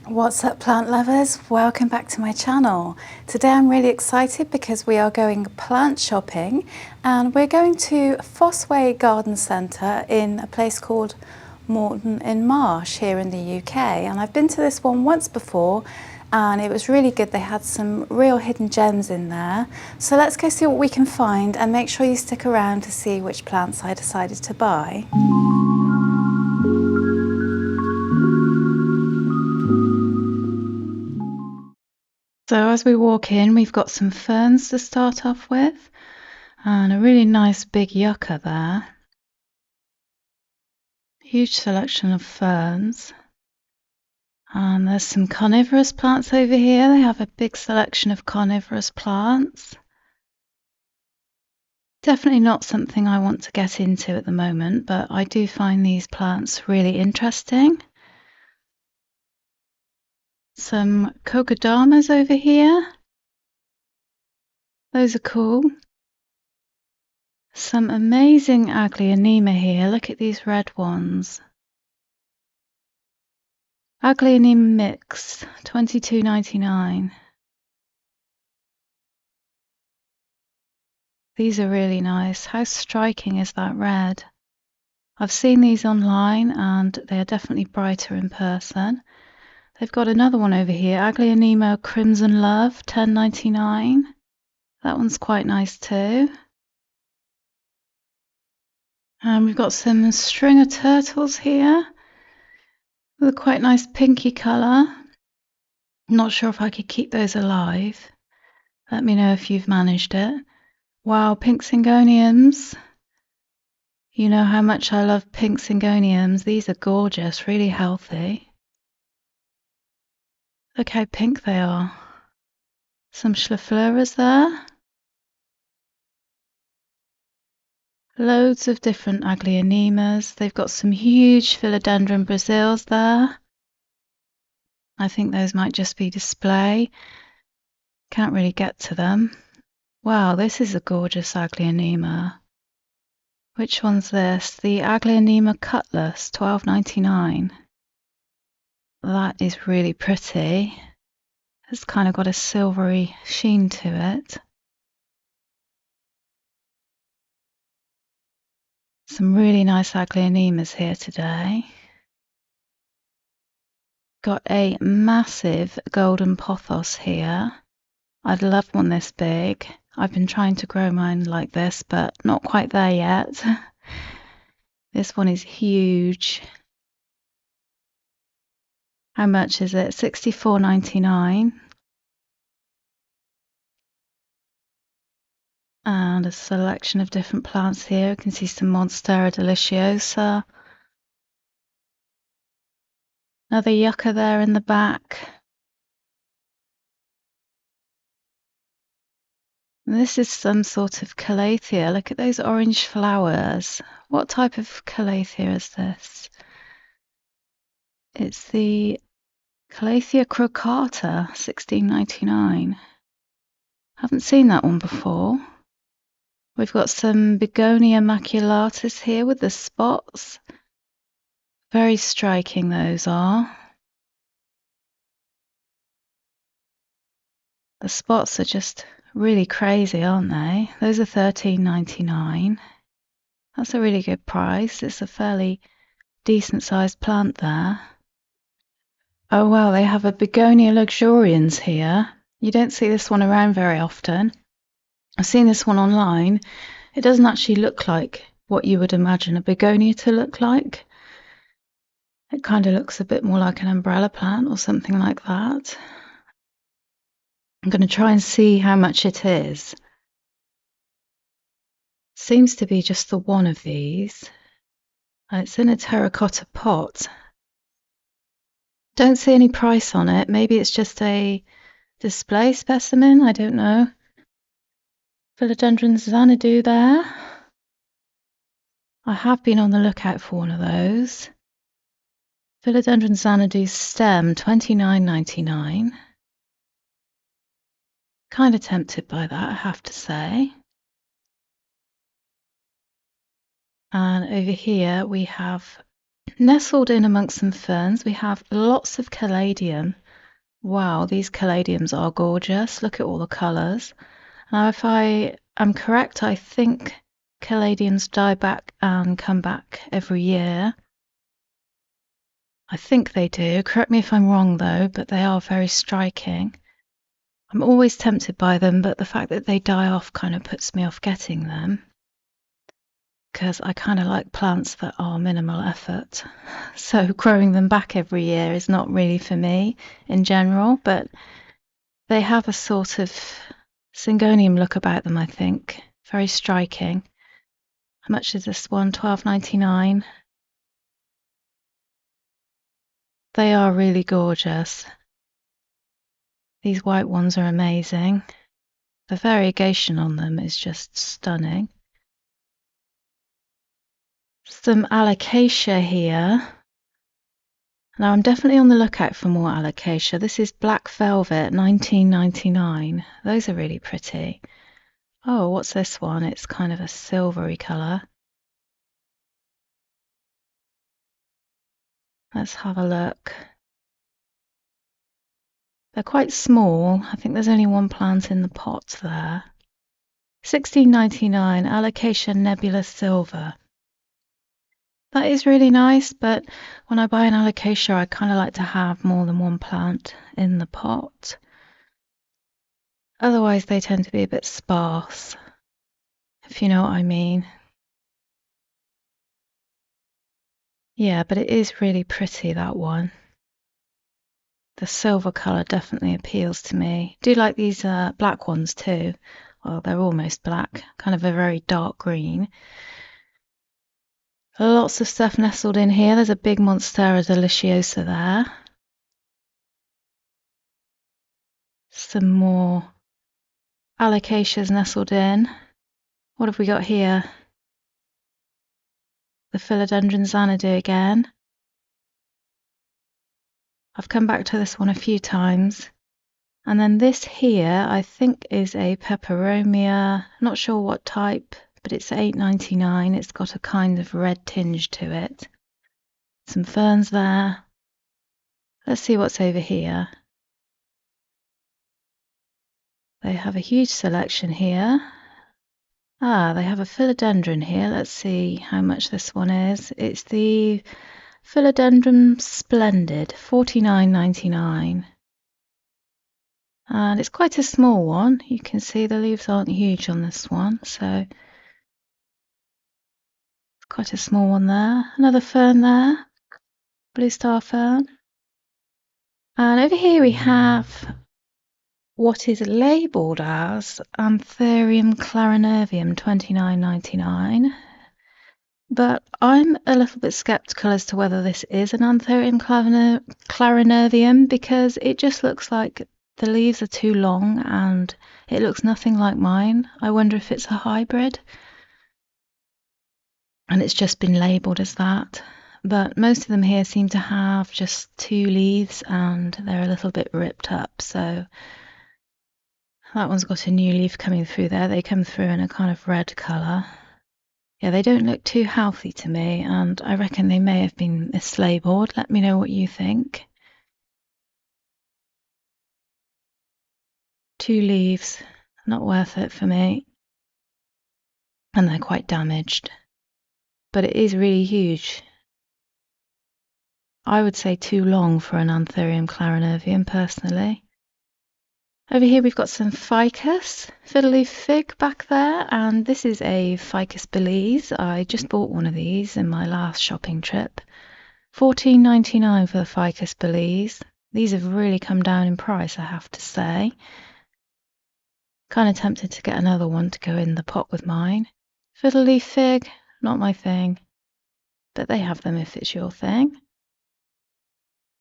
What's up, plant lovers? Welcome back to my channel. Today I'm really excited because we are going plant shopping and we're going to Fossway Garden Centre in a place called Morton in Marsh here in the UK, and I've been to this one once before and it was really good. They had some real hidden gems in there. So let's go see what we can find and make sure you stick around to see which plants I decided to buy. So as we walk in, we've got some ferns to start off with and a really nice big yucca there. Huge selection of ferns. And there's some carnivorous plants over here. They have a big selection of carnivorous plants. Definitely not something I want to get into at the moment, but I do find these plants really interesting. Some kokodamas over here. Those are cool. Some amazing Aglaonema here. Look at these red ones. Aglaonema mix, $22.99. These are really nice. How striking is that red? I've seen these online and they are definitely brighter in person. They've got another one over here, Aglaonema Crimson Love, $10.99. That one's quite nice too. And we've got some stringer turtles here with a quite nice pinky colour. Not sure if I could keep those alive. Let me know if you've managed it. Wow, pink Syngoniums. You know how much I love pink Syngoniums. These are gorgeous, really healthy. Look how pink they are. Some Schlafleuras there. Loads of different Aglaonemas. They've got some huge Philodendron Brazils there. I think those might just be display. Can't really get to them. Wow, this is a gorgeous Aglaonema. Which one's this? The Aglaonema Cutlass, $12.99. That is really pretty. It's kind of got a silvery sheen to it. Some really nice Aglaonemas here today. Got a massive golden pothos here. I'd love one this big. I've been trying to grow mine like this, but not quite there yet. This one is huge. How much is it? $64.99. And a selection of different plants here. You can see some Monstera deliciosa. Another yucca there in the back. And this is some sort of calathea. Look at those orange flowers. What type of calathea is this? It's the Calathea crocata, $16.99. Haven't seen that one before. We've got some Begonia maculatus here with the spots. Very striking those are. The spots are just really crazy, aren't they? Those are $13.99. That's a really good price. It's a fairly decent sized plant there. Oh wow, they have a Begonia luxurians here. You don't see this one around very often. I've seen this one online. It doesn't actually look like what you would imagine a begonia to look like. It kind of looks a bit more like an umbrella plant or something like that. I'm going to try and see how much it is. Seems to be just the one of these. It's in a terracotta pot. Don't see any price on it. Maybe it's just a display specimen. I don't know. Philodendron Xanadu there. I have been on the lookout for one of those. Philodendron Xanadu stem, $29.99. Kind of tempted by that, I have to say. And over here we have Nestled in amongst some ferns, we have lots of caladium. Wow, these caladiums are gorgeous. Look at all the colours. Now, if I am correct, I think caladiums die back and come back every year. I think they do. Correct me if I'm wrong, though, but they are very striking. I'm always tempted by them, but the fact that they die off kind of puts me off getting them, because I kind of like plants that are minimal effort. So growing them back every year is not really for me in general, but they have a sort of Syngonium look about them, I think. Very striking. How much is this one? $12.99. They are really gorgeous. These white ones are amazing. The variegation on them is just stunning. Some Alocasia here. Now I'm definitely on the lookout for more Alocasia. This is Black Velvet, $19.99. Those are really pretty. Oh, what's this one? It's kind of a silvery colour. Let's have a look. They're quite small. I think there's only one plant in the pot there. $16.99, Alocasia Nebula Silver. That is really nice, but when I buy an Alocasia, I kind of like to have more than one plant in the pot. Otherwise, they tend to be a bit sparse, if you know what I mean. Yeah, but it is really pretty, that one. The silver colour definitely appeals to me. I do like these black ones too. Well, they're almost black, kind of a very dark green. Lots of stuff nestled in here. There's a big Monstera deliciosa there. Some more Alocasias nestled in. What have we got here? The Philodendron Xanadu again. I've come back to this one a few times. And then this here, I think, is a Peperomia. Not sure what type, but it's $8.99. It's got a kind of red tinge to it. Some ferns there. Let's see what's over here. They have a huge selection here. Ah, they have a philodendron here. Let's see how much this one is. It's the Philodendron Splendid, $49.99. And it's quite a small one. You can see the leaves aren't huge on this one, so it's quite a small one there. Another fern there, blue star fern. And over here we have what is labelled as Anthurium clarinervium, $29.99. But I'm a little bit sceptical as to whether this is an Anthurium clarinervium, because it just looks like the leaves are too long and it looks nothing like mine. I wonder if it's a hybrid and it's just been labelled as that. But most of them here seem to have just 2 leaves and they're a little bit ripped up. So that one's got a new leaf coming through there. They come through in a kind of red colour. Yeah, they don't look too healthy to me, and I reckon they may have been mislabelled. Let me know what you think. 2 leaves, not worth it for me. And they're quite damaged. But it is really huge. I would say too long for an Anthurium clarinervium, personally. Over here we've got some ficus, fiddleleaf fig back there, and this is a ficus Belize. I just bought one of these in my last shopping trip. $14.99 for the ficus Belize. These have really come down in price, I have to say. Kind of tempted to get another one to go in the pot with mine. Fiddleleaf fig, not my thing, but they have them if it's your thing.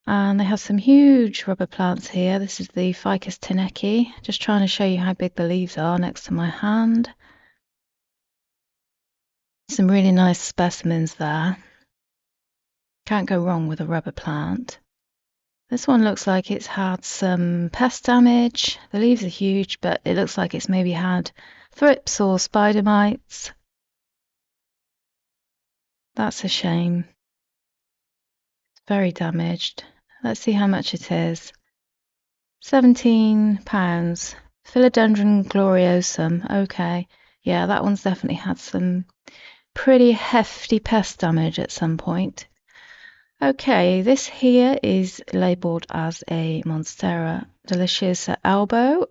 And they have some huge rubber plants here. This is the Ficus teneki. Just trying to show you how big the leaves are next to my hand. Some really nice specimens there. Can't go wrong with a rubber plant. This one looks like it's had some pest damage. The leaves are huge, but it looks like it's maybe had thrips or spider mites. That's a shame. very damaged. Let's see how much it is. £17. Philodendron gloriosum. Okay. Yeah, that one's definitely had some pretty hefty pest damage at some point. Okay, this here is labelled as a Monstera deliciosa elbow.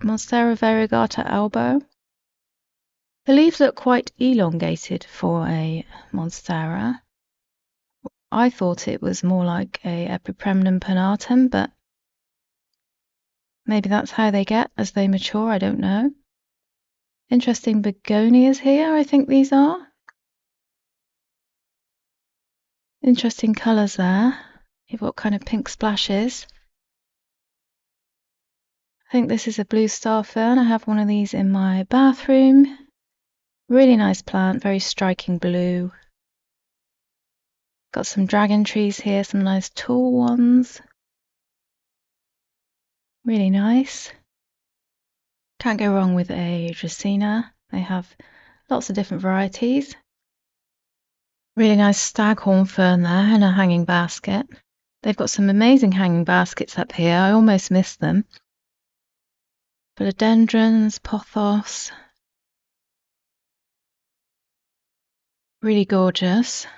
Monstera variegata elbow. The leaves look quite elongated for a Monstera. I thought it was more like a Epipremnum pinnatum, but maybe that's how they get as they mature, I don't know. Interesting begonias here, I think these are. Interesting colours there. You've got kind of pink splashes. I think this is a blue star fern. I have one of these in my bathroom. Really nice plant, very striking blue. Got some dragon trees here, some nice tall ones. Really nice. Can't go wrong with a Dracaena. They have lots of different varieties. Really nice staghorn fern there in a hanging basket. They've got some amazing hanging baskets up here. I almost missed them. Philodendrons, pothos. Really gorgeous.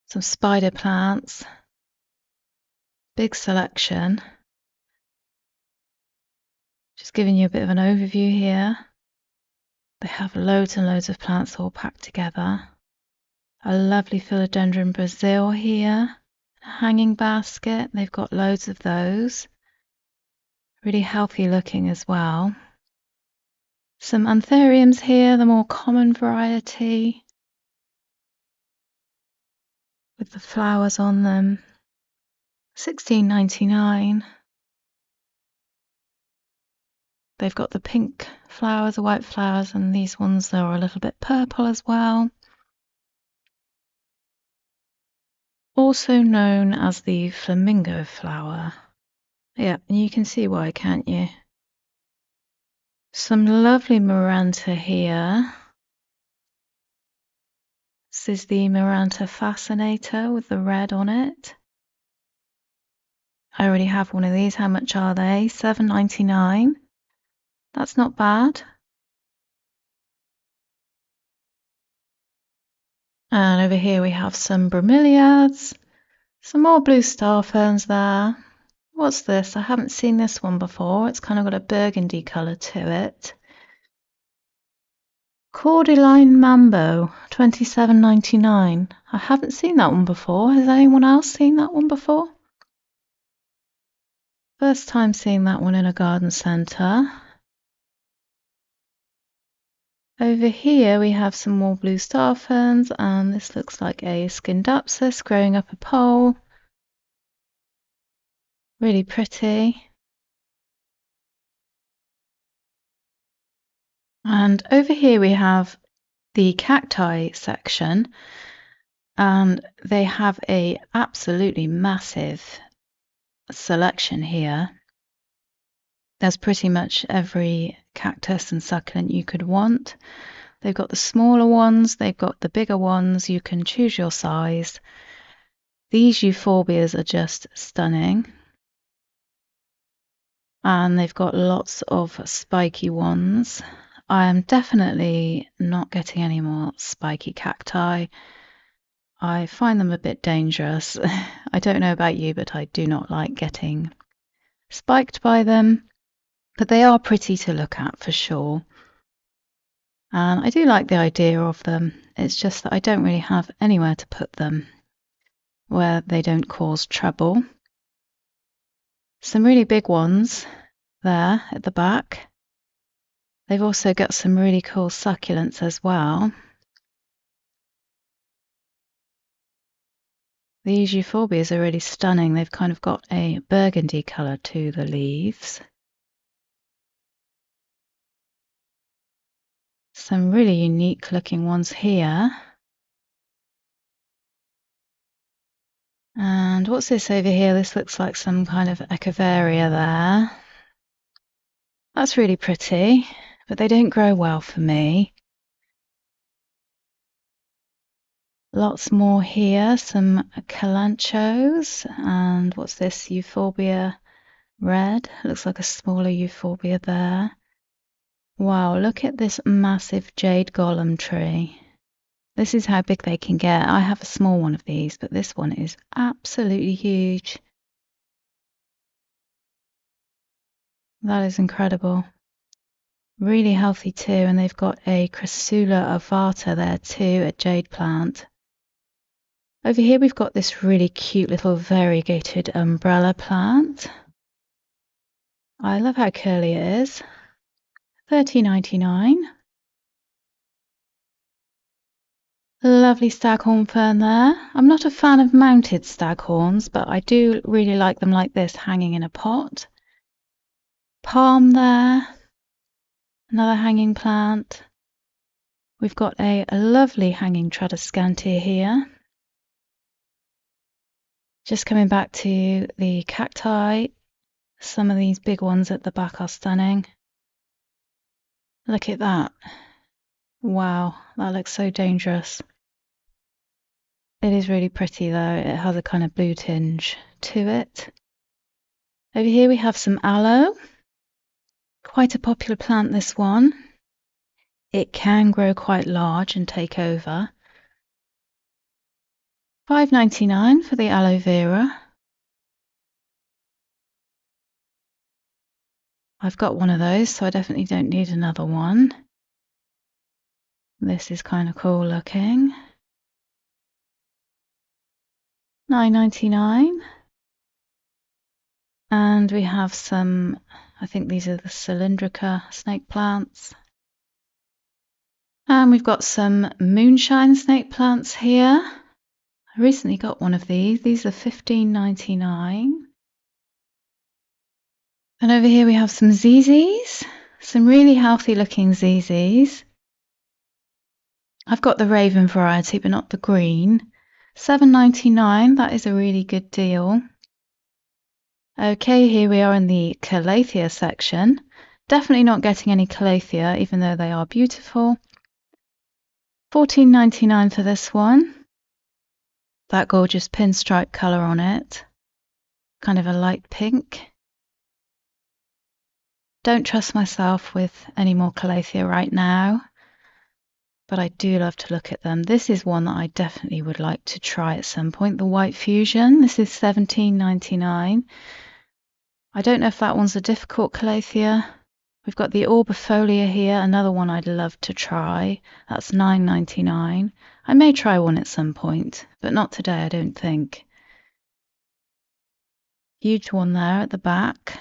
Some spider plants. Big selection. Just giving you a bit of an overview here. They have loads and loads of plants all packed together. A lovely Philodendron Brazil here. A hanging basket. They've got loads of those. Really healthy looking as well. Some anthuriums here, the more common variety, with the flowers on them. £16.99. They've got the pink flowers, the white flowers, and these ones that are a little bit purple as well. Also known as the flamingo flower. Yeah, and you can see why, can't you? Some lovely Maranta here. This is the Maranta Fascinator with the red on it. I already have one of these. How much are they? £7.99. That's not bad. And over here we have some bromeliads, some more blue star ferns there. What's this? I haven't seen this one before. It's kind of got a burgundy colour to it. Cordyline Mambo, £27.99. I haven't seen that one before. Has anyone else seen that one before? First time seeing that one in a garden centre. Over here we have some more blue star ferns, and this looks like a Scindapsus growing up a pole. Really pretty. And over here we have the cacti section, and they have a absolutely massive selection here. There's pretty much every cactus and succulent you could want. They've got the smaller ones, they've got the bigger ones. You can choose your size. These euphorbias are just stunning. And they've got lots of spiky ones. I am definitely not getting any more spiky cacti. I find them a bit dangerous. I don't know about you, but I do not like getting spiked by them. But they are pretty to look at for sure. And I do like the idea of them. It's just that I don't really have anywhere to put them where they don't cause trouble. Some really big ones there at the back. They've also got some really cool succulents as well. These euphorbias are really stunning. They've kind of got a burgundy colour to the leaves. Some really unique looking ones here. And what's this over here? This looks like some kind of Echeveria there. That's really pretty, but they don't grow well for me. Lots more here, some calanchos, and what's this? Euphorbia red. Looks like a smaller euphorbia there. Wow, look at this massive jade golem tree. This is how big they can get. I have a small one of these, but this one is absolutely huge. That is incredible. Really healthy too, and they've got a Crassula ovata there too, a jade plant. Over here we've got this really cute little variegated umbrella plant. I love how curly it is. $13.99. Lovely staghorn fern there. I'm not a fan of mounted staghorns, but I do really like them like this, hanging in a pot. Palm there. Another hanging plant. We've got a lovely hanging Tradescantia here. Just coming back to the cacti. Some of these big ones at the back are stunning. Look at that. Wow, that looks so dangerous. It is really pretty though. It has a kind of blue tinge to it. Over here we have some aloe. Quite a popular plant, this one. It can grow quite large and take over. $5.99 for the aloe vera. I've got one of those, so I definitely don't need another one. This is kind of cool looking. $9.99. And we have some, I think these are the cylindrica snake plants. And we've got some moonshine snake plants here. I recently got one of these. These are $15.99. And over here we have some ZZs, some really healthy looking ZZs. I've got the raven variety, but not the green. $7.99, that is a really good deal. Okay, here we are in the Calathea section. Definitely not getting any Calathea, even though they are beautiful. $14.99 for this one. That gorgeous pinstripe colour on it. Kind of a light pink. Don't trust myself with any more Calathea right now, but I do love to look at them. This is one that I definitely would like to try at some point, the White Fusion. This is $17.99. I don't know if that one's a difficult Calathea. We've got the Orbifolia here, another one I'd love to try. That's $9.99. I may try one at some point, but not today, I don't think. Huge one there at the back.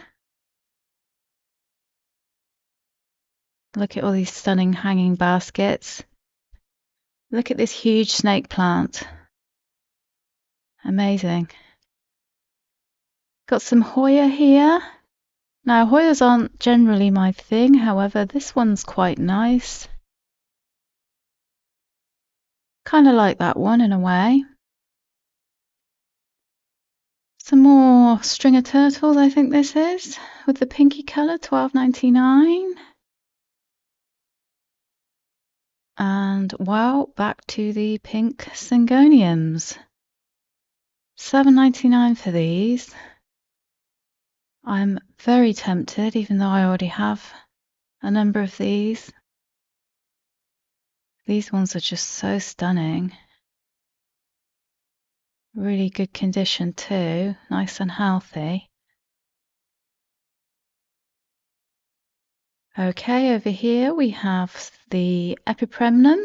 Look at all these stunning hanging baskets. Look at this huge snake plant. Amazing. Got some Hoya here. Now, Hoyas aren't generally my thing, however, this one's quite nice. Kind of like that one in a way. Some more stringer turtles, I think this is, with the pinky colour, $12.99. And wow, back to the pink Syngoniums. $7.99 for these. I'm very tempted, even though I already have a number of these. These ones are just so stunning. Really good condition too, nice and healthy. Okay, over here we have the Epipremnum.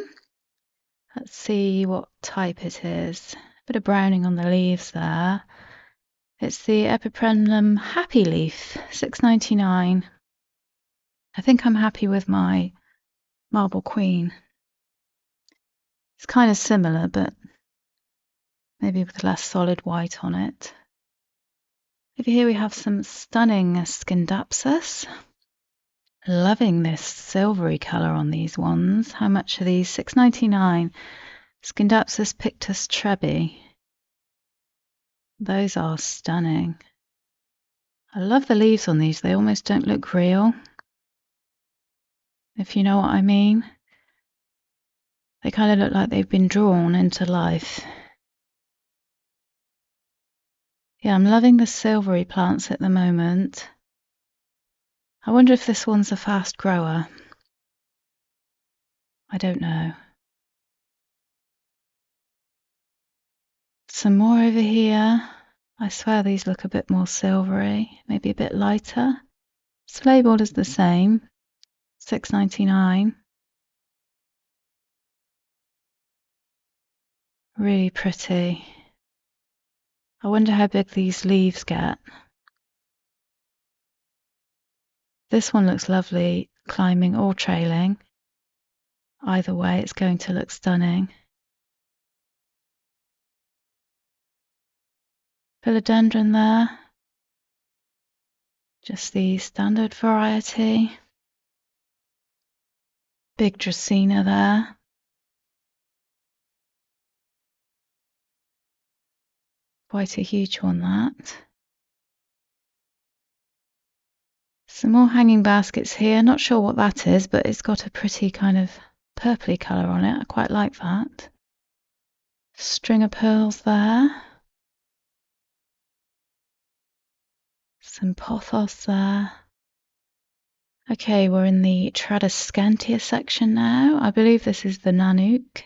Let's see what type it is. A bit of browning on the leaves there. It's the Epipremnum Happy Leaf, $6.99. I think I'm happy with my Marble Queen. It's kind of similar, but maybe with less solid white on it. Over here we have some stunning Scindapsus. Loving this silvery colour on these ones. How much are these? $6.99. Scindapsus Pictus Trebi. Those are stunning. I love the leaves on these. They almost don't look real, if you know what I mean. They kind of look like they've been drawn into life. Yeah, I'm loving the silvery plants at the moment. I wonder if this one's a fast grower. I don't know. Some more over here. I swear these look a bit more silvery, maybe a bit lighter. It's labelled as the same, $6.99. Really pretty. I wonder how big these leaves get. This one looks lovely, climbing or trailing. Either way, it's going to look stunning. Philodendron there. Just the standard variety. Big Dracaena there. Quite a huge one, that. Some more hanging baskets here. Not sure what that is, but it's got a pretty kind of purpley colour on it. I quite like that. String of pearls there. Some pothos there. Okay, we're in the Tradescantia section now. I believe this is the Nanook.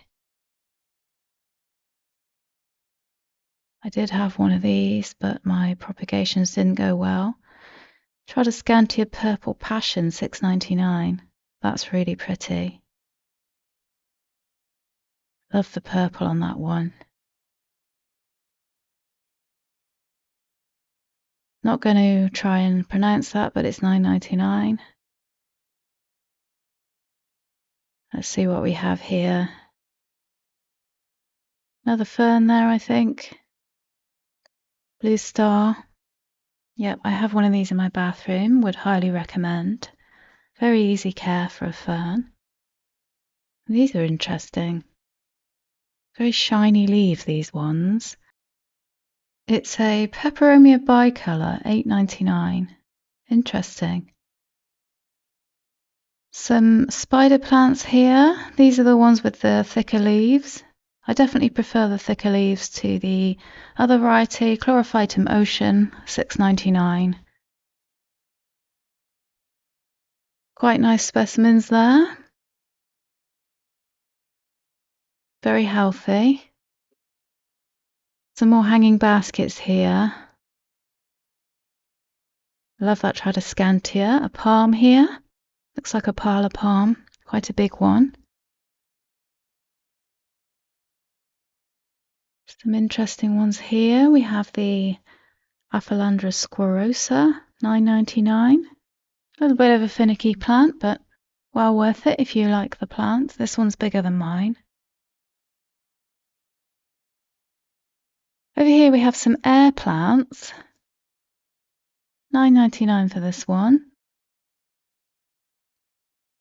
I did have one of these, but my propagations didn't go well. Tradescantia Purple Passion, $6.99. That's really pretty. Love the purple on that one. Not going to try and pronounce that, but it's $9.99. Let's see what we have here. Another fern there, I think. Blue Star. Yep, I have one of these in my bathroom. Would highly recommend. Very easy care for a fern. These are interesting. Very shiny leaf, these ones. It's a Peperomia bicolor, $8.99. Interesting. Some spider plants here. These are the ones with the thicker leaves. I definitely prefer the thicker leaves to the other variety, Chlorophytum Ocean, $6.99. Quite nice specimens there. Very healthy. Some more hanging baskets here. Love that Tradescantia. A palm here. Looks like a parlour palm. Quite a big one. Some interesting ones here. We have the Aphelandra squarosa, $9.99. A little bit of a finicky plant, but well worth it if you like the plant. This one's bigger than mine. Over here we have some air plants. $9.99 for this one.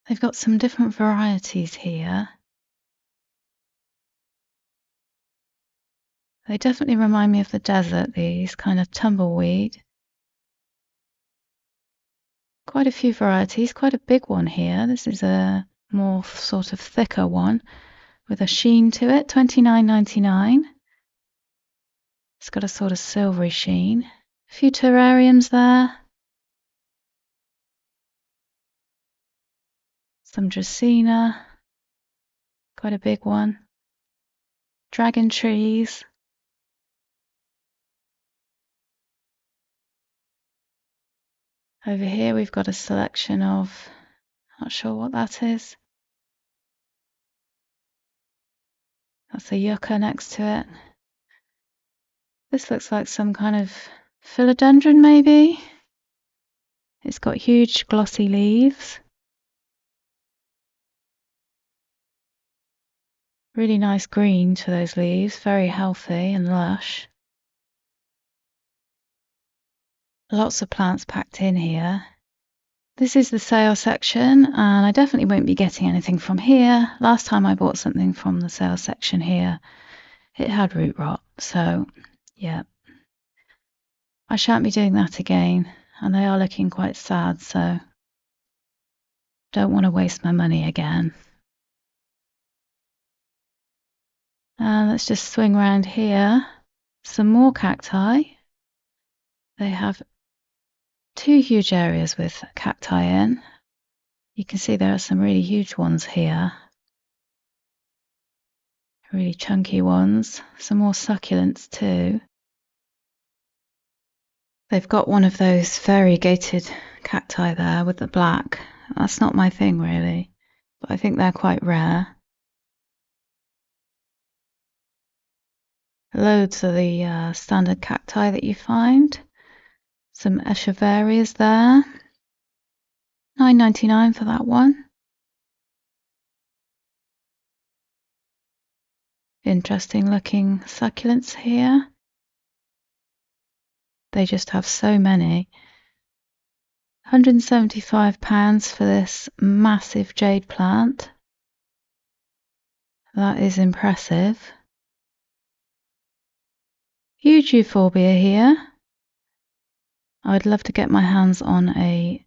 They've got some different varieties here. They definitely remind me of the desert, these kind of tumbleweed. Quite a few varieties, quite a big one here. This is a more sort of thicker one with a sheen to it, $29.99. It's got a sort of silvery sheen. A few terrariums there. Some Dracaena, quite a big one. Dragon trees. Over here we've got a selection of, not sure what that is. That's a yucca next to it. This looks like some kind of philodendron maybe. It's got huge glossy leaves. Really nice green to those leaves, very healthy and lush. Lots of plants packed in here. This is the sale section, and I definitely won't be getting anything from here. Last time I bought something from the sale section here, it had root rot, so yeah. I shan't be doing that again, and they are looking quite sad, so don't want to waste my money again. Let's just swing around here. Some more cacti. They have two huge areas with cacti in. You can see there are some really huge ones here. Really chunky ones. Some more succulents too. They've got one of those variegated cacti there with the black. That's not my thing really, but I think they're quite rare. Loads of the standard cacti that you find. Some echeverias there. $9.99 for that one. Interesting looking succulents here. They just have so many. £175 for this massive jade plant. That is impressive. Huge euphorbia here. I'd love to get my hands on a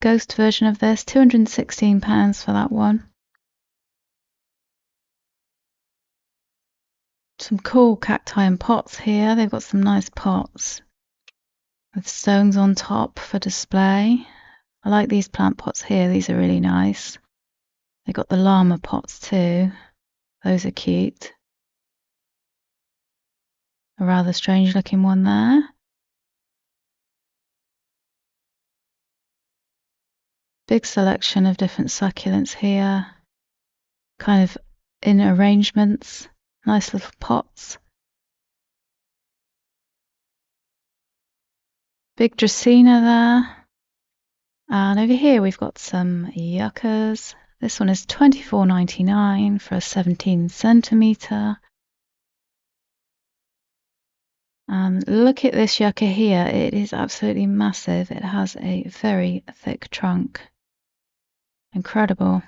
ghost version of this. £216 for that one. Some cool cacti and pots here. They've got some nice pots with stones on top for display. I like these plant pots here. These are really nice. They've got the llama pots too. Those are cute. A rather strange looking one there. Big selection of different succulents here. Kind of in arrangements. Nice little pots. Big Dracaena there. And over here we've got some yuccas. This one is $24.99 for a 17 centimetre. Look at this yucca here. It is absolutely massive. It has a very thick trunk. Incredible.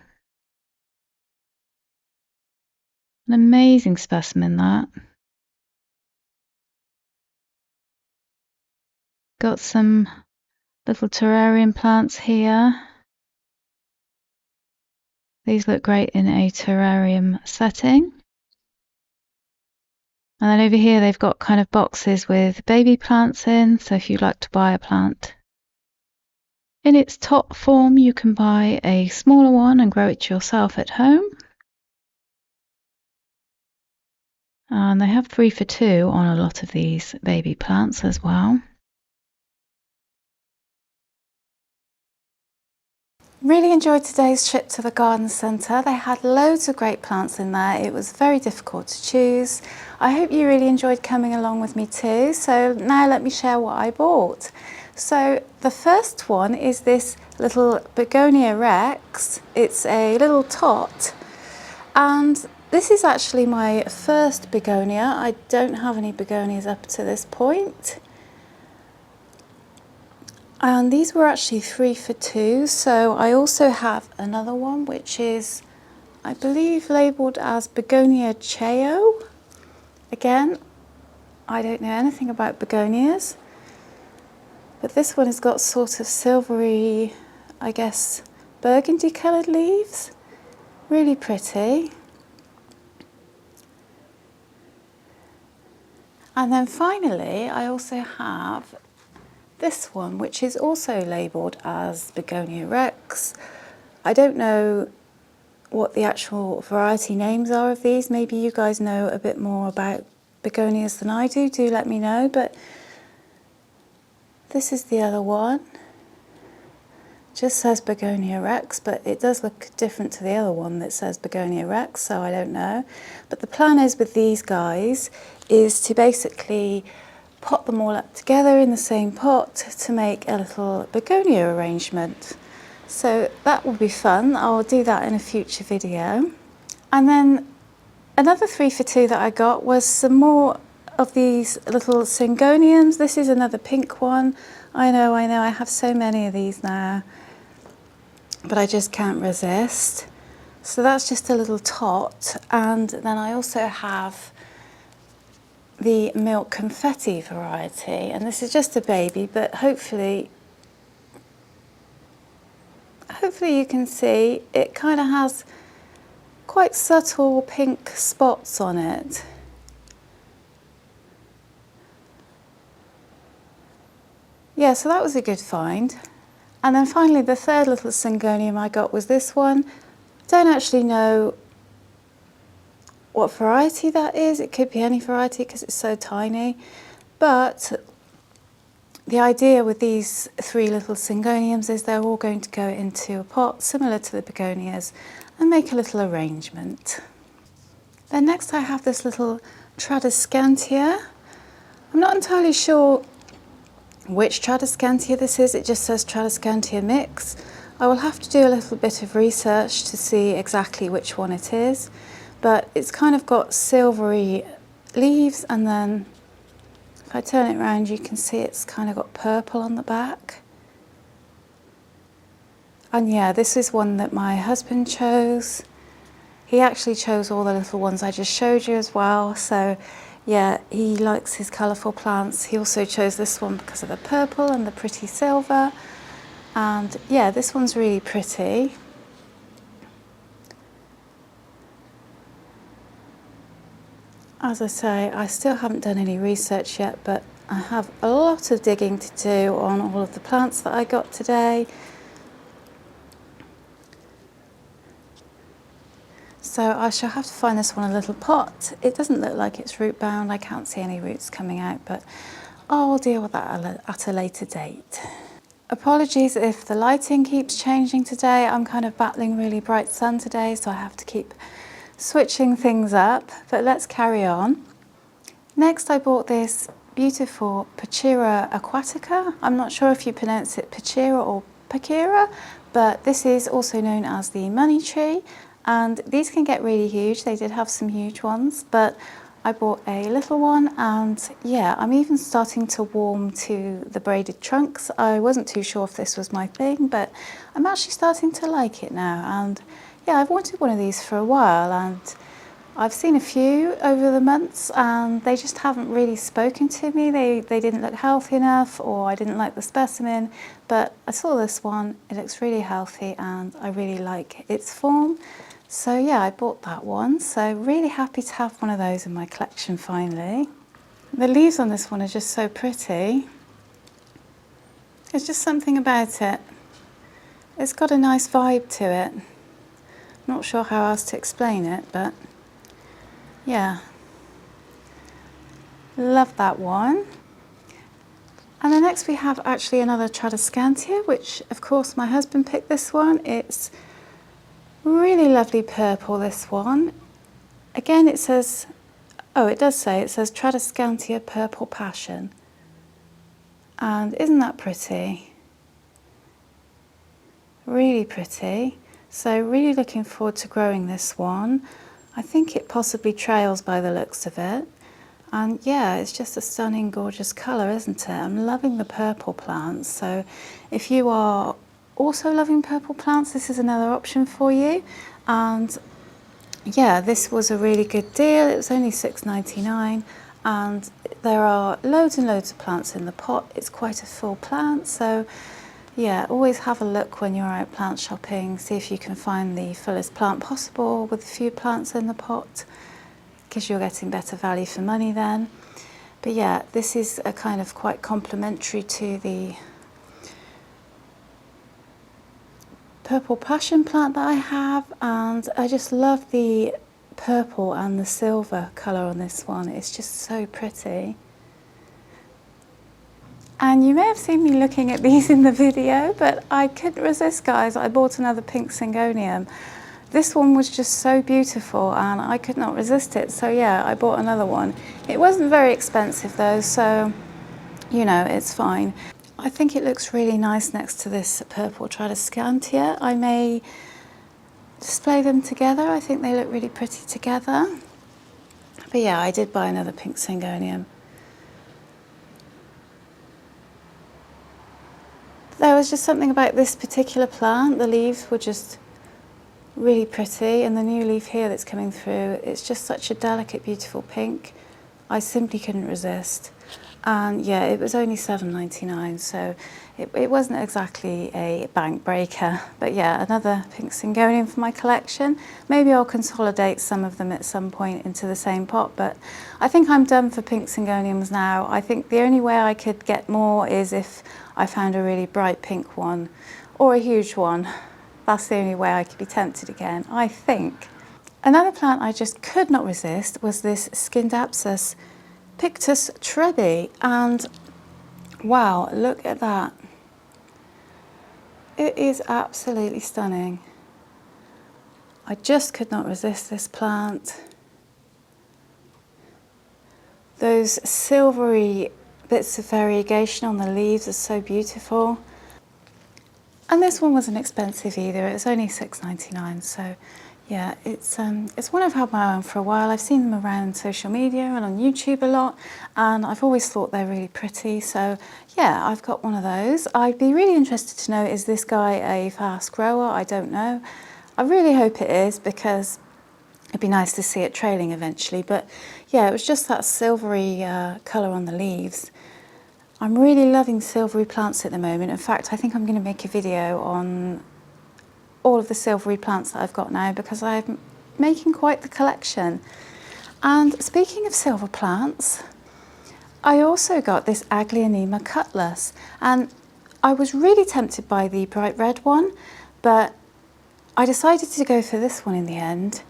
An amazing specimen, that. Got some little terrarium plants here. These look great in a terrarium setting. And then over here they've got kind of boxes with baby plants in, so if you'd like to buy a plant in its top form, you can buy a smaller one and grow it yourself at home. And they have 3 for 2 on a lot of these baby plants as well. Really enjoyed today's trip to the garden centre. They had loads of great plants in there. It was very difficult to choose. I hope you really enjoyed coming along with me too. So now let me share what I bought. So the first one is this little Begonia Rex. It's a little tot, and this is actually my first begonia. I don't have any begonias up to this point. And these were actually 3 for 2. So I also have another one which is, I believe, labelled as Begonia Cheo. Again, I don't know anything about begonias, but this one has got sort of silvery, I guess, burgundy coloured leaves. Really pretty. And then finally, I also have this one, which is also labelled as Begonia Rex. I don't know what the actual variety names are of these. Maybe you guys know a bit more about begonias than I do. Do let me know. But this is the other one. Just says Begonia Rex, but it does look different to the other one that says Begonia Rex, so I don't know. But the plan is with these guys is to basically pot them all up together in the same pot to make a little begonia arrangement. So that will be fun. I'll do that in a future video. And then another 3 for 2 that I got was some more of these little Syngoniums. This is another pink one. I know, I have so many of these now, but I just can't resist. So that's just a little tot. And then I also have the milk confetti variety, and this is just a baby, but hopefully you can see it kind of has quite subtle pink spots on it. Yeah, so that was a good find. And then finally the third little Syngonium I got was this one. Don't actually know what variety that is. It could be any variety because it's so tiny. But the idea with these three little Syngoniums is they're all going to go into a pot similar to the Begonias and make a little arrangement. Then next I have this little Tradescantia. I'm not entirely sure which Tradescantia this is. It just says Tradescantia mix. I will have to do a little bit of research to see exactly which one it is, but it's kind of got silvery leaves, and then if I turn it around you can see it's kind of got purple on the back. And yeah, this is one that my husband chose. He actually chose all the little ones I just showed you as well, so yeah, he likes his colourful plants. He also chose this one because of the purple and the pretty silver. And yeah, this one's really pretty. As I say, I still haven't done any research yet, but I have a lot of digging to do on all of the plants that I got today. So I shall have to find this one a little pot. It doesn't look like it's root bound. I can't see any roots coming out, but I'll deal with that at a later date. Apologies if the lighting keeps changing today. I'm kind of battling really bright sun today, so I have to keep switching things up, but let's carry on. Next I bought this beautiful Pachira aquatica. I'm not sure if you pronounce it Pachira or Pachira, but this is also known as the money tree, and these can get really huge. They did have some huge ones, but I bought a little one, and yeah, I'm even starting to warm to the braided trunks. I wasn't too sure if this was my thing, but I'm actually starting to like it now. And yeah, I've wanted one of these for a while, and I've seen a few over the months and they just haven't really spoken to me. They didn't look healthy enough, or I didn't like the specimen, but I saw this one. It looks really healthy and I really like its form. So yeah, I bought that one. So really happy to have one of those in my collection finally. The leaves on this one are just so pretty. There's just something about it. It's got a nice vibe to it. Not sure how else to explain it, but yeah. Love that one. And then next we have actually another Tradescantia, which of course my husband picked this one. It's really lovely purple, this one. Again, it says, oh, it does say, it says Tradescantia Purple Passion. And isn't that pretty? Really pretty. So really looking forward to growing this one. I think it possibly trails by the looks of it. And yeah, it's just a stunning, gorgeous colour, isn't it? I'm loving the purple plants. So if you are also loving purple plants, this is another option for you. And yeah, this was a really good deal. It was only $6.99, and there are loads and loads of plants in the pot. It's quite a full plant, so yeah, always have a look when you're out plant shopping. See if you can find the fullest plant possible with a few plants in the pot, because you're getting better value for money then. But yeah, this is a kind of quite complementary to the purple passion plant that I have, and I just love the purple and the silver colour on this one. It's just so pretty. And you may have seen me looking at these in the video, but I couldn't resist, guys. I bought another pink Syngonium. This one was just so beautiful and I could not resist it. So yeah, I bought another one. It wasn't very expensive though, so you know, it's fine. I think it looks really nice next to this purple Tradescantia. I may display them together. I think they look really pretty together. But yeah, I did buy another pink Syngonium. There was just something about this particular plant. The leaves were just really pretty, and the new leaf here that's coming through, it's just such a delicate, beautiful pink. I simply couldn't resist. And yeah, it was only £7.99, so it wasn't exactly a bank breaker. But yeah, another pink Syngonium for my collection. Maybe I'll consolidate some of them at some point into the same pot, but I think I'm done for pink Syngoniums now. I think the only way I could get more is if I found a really bright pink one or a huge one. That's the only way I could be tempted again, I think. Another plant I just could not resist was this Scindapsus Pictus Trebi, and wow, look at that. It is absolutely stunning. I just could not resist this plant. Those silvery bits of variegation on the leaves are so beautiful. And this one wasn't expensive either, it was only £6.99, so yeah, it's one I've had my eye on for a while. I've seen them around social media and on YouTube a lot, and I've always thought they're really pretty, so yeah, I've got one of those. I'd be really interested to know, is this guy a fast grower? I don't know. I really hope it is, because it'd be nice to see it trailing eventually, but yeah, it was just that silvery colour on the leaves. I'm really loving silvery plants at the moment. In fact, I think I'm going to make a video on all of the silvery plants that I've got now, because I'm making quite the collection. And speaking of silver plants, I also got this Aglaonema cutlass, and I was really tempted by the bright red one, but I decided to go for this one in the end,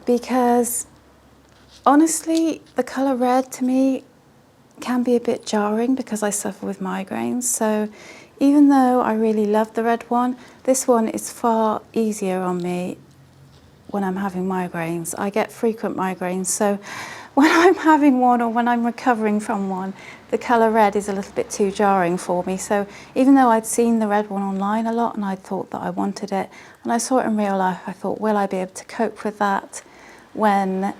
because honestly the colour red to me can be a bit jarring because I suffer with migraines. So even though I really love the red one, this one is far easier on me when I'm having migraines. I get frequent migraines, so when I'm having one or when I'm recovering from one, the colour red is a little bit too jarring for me. So even though I'd seen the red one online a lot and I thought that I wanted it, and I saw it in real life, I thought, will I be able to cope with that when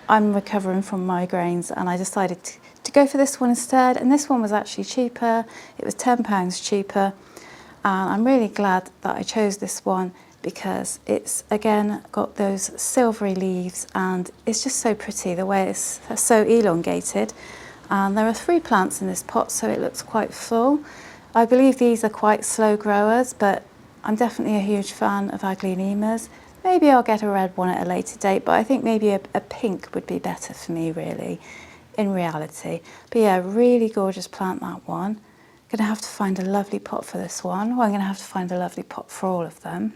I'm recovering from migraines? And I decided to go for this one instead, and this one was actually cheaper. It was £10 cheaper, and I'm really glad that I chose this one, because it's again got those silvery leaves and it's just so pretty the way it's so elongated. And there are 3 plants in this pot, so it looks quite full. I believe these are quite slow growers, but I'm definitely a huge fan of Aglaonemas. Maybe I'll get a red one at a later date, but I think maybe a pink would be better for me really, in reality. But yeah, really gorgeous plant, that one. Gonna have to find a lovely pot for this one. Well, I'm gonna have to find a lovely pot for all of them.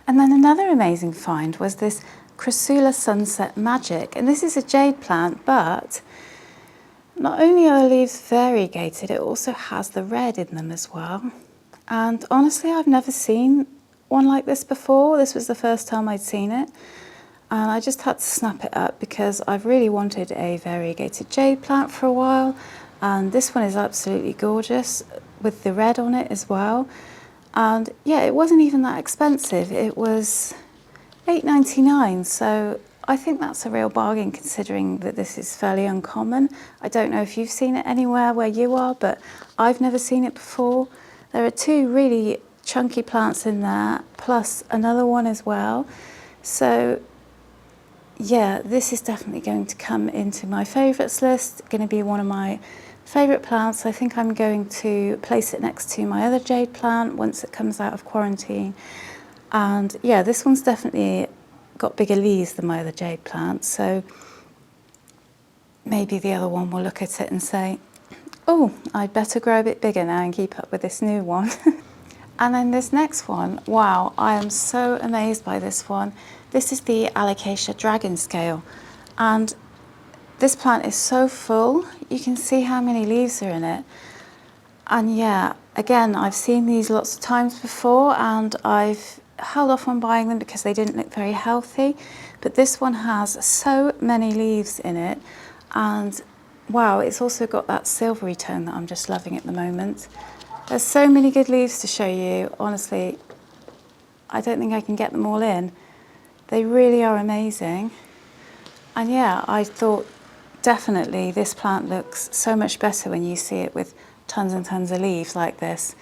And then another amazing find was this Chrysula Sunset Magic, and this is a jade plant, but not only are the leaves variegated, it also has the red in them as well. And honestly, I've never seen one like this before. This was the first time I'd seen it, and I just had to snap it up because I've really wanted a variegated jade plant for a while, and this one is absolutely gorgeous with the red on it as well. And yeah, it wasn't even that expensive. It was £8.99, so I think that's a real bargain considering that this is fairly uncommon. I don't know if you've seen it anywhere where you are, but I've never seen it before. There are 2 really chunky plants in there, plus another one as well. So yeah, this is definitely going to come into my favourites list, going to be one of my favourite plants. I think I'm going to place it next to my other jade plant once it comes out of quarantine. And yeah, this one's definitely got bigger leaves than my other jade plant, so maybe the other one will look at it and say, oh, I'd better grow a bit bigger now and keep up with this new one. And then this next one, wow, I am so amazed by this one. This is the Alocasia dragon scale, and this plant is so full. You can see how many leaves are in it. And yeah, again, I've seen these lots of times before and I've held off on buying them because they didn't look very healthy. But this one has so many leaves in it, and wow, it's also got that silvery tone that I'm just loving at the moment. There's so many good leaves to show you. Honestly, I don't think I can get them all in. They really are amazing. And yeah, I thought definitely this plant looks so much better when you see it with tons and tons of leaves like this.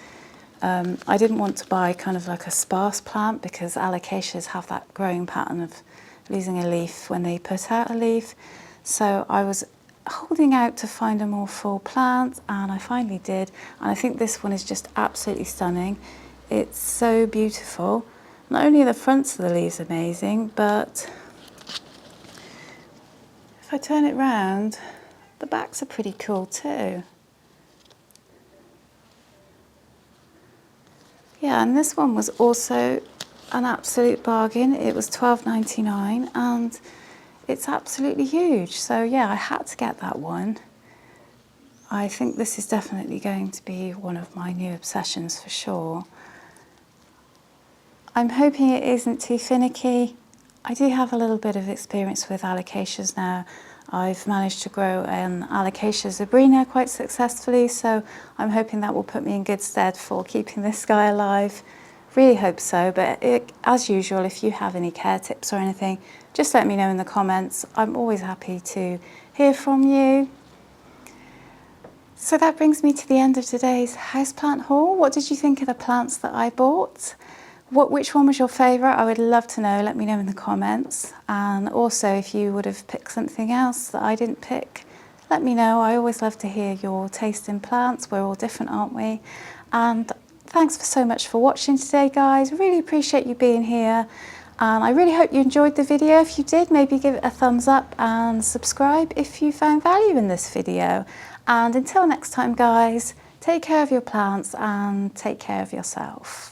I didn't want to buy kind of like a sparse plant because alocasias have that growing pattern of losing a leaf when they put out a leaf. So I was holding out to find a more full plant, and I finally did, and I think this one is just absolutely stunning. It's so beautiful. Not only are the fronts of the leaves amazing, but if I turn it round, the backs are pretty cool too. Yeah, and this one was also an absolute bargain. It was $12.99 and it's absolutely huge. So yeah, I had to get that one. I think this is definitely going to be one of my new obsessions for sure. I'm hoping it isn't too finicky. I do have a little bit of experience with alocasias now. I've managed to grow an Alocasia zebrina quite successfully, so I'm hoping that will put me in good stead for keeping this guy alive. Really hope so, but as usual, if you have any care tips or anything, just let me know in the comments. I'm always happy to hear from you. So that brings me to the end of today's houseplant haul. What did you think of the plants that I bought? Which one was your favourite? I would love to know. Let me know in the comments. And also, if you would have picked something else that I didn't pick, let me know. I always love to hear your taste in plants. We're all different, aren't we? And thanks so much for watching today, guys. Really appreciate you being here. And I really hope you enjoyed the video. If you did, maybe give it a thumbs up and subscribe if you found value in this video. And until next time, guys, take care of your plants and take care of yourself.